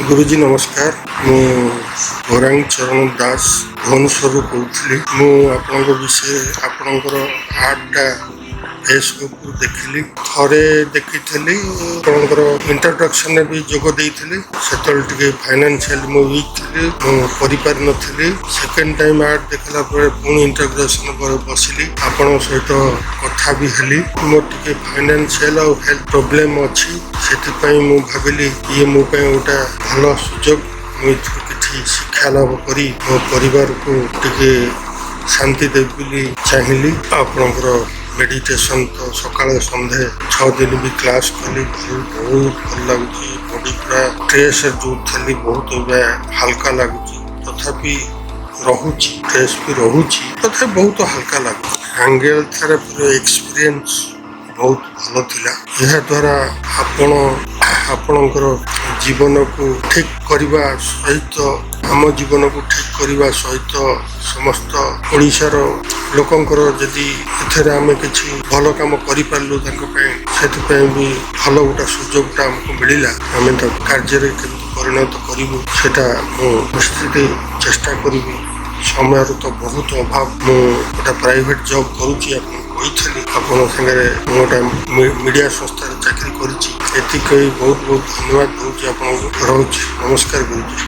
गुरुजी नमस्कार। मु गौरांग चरण दास भुवनेश्वर कहूली। मु विषय आपणकर आर्टा फेसबुक देखिली। थरे देखी आपणकर इंट्रोडक्शन भी जोग देइथिली। सेतल टिके फाइनेंशियल मु वीक थिली, मु परिपार नथिली। सेकंड टाइम आर्ट देखला परे पुणी इंट्रोडक्शन पर बसिली। आपण सहित कथा भी हेली। मोर टिके फाइनेंशियल और हेल्थ प्रॉब्लम अछि, सेति मु भाबिली ये मो पे गोटा भल सुजोग। मु किछि शिक्षा लाभ करी मो परिवार को टिके शांति देवी बोली चाहिली। आपणकर मेडिटेशन तो सकाଳେ सन्धे 6 दिन भी क्लास कली। बहुत भल लगुच। बॉडी पूरा स्ट्रेस जो थी बहुत हल्का लगुच। तथापि रहुची स्ट्रेस भी रहुची, तथा बहुत हल्का लगुच। एंगल थेरापी एक्सपीरियंस बहुत भल थिला। यह द्वारा आपणकर जीवन को ठीक करने सहित आम जीवन को ठीक करने सहित समस्त ओडिशार लोकंकर जदि एथेर आमे किछि भल काम करि पारलु से भी भल गोटा सुजोगटा हमको मिलिला। आमे तो कार्य परिणत करूँ सेटा मुझे चेष्टा करी। समय तो बहुत अभाव। मुझे प्राइवेट जॉब करुँची आपन सागे गोटे मीडिया संस्था चाकरी करी। बहुत बहुत धन्यवाद दूसरी आपको। रोज नमस्कार गुरुजी।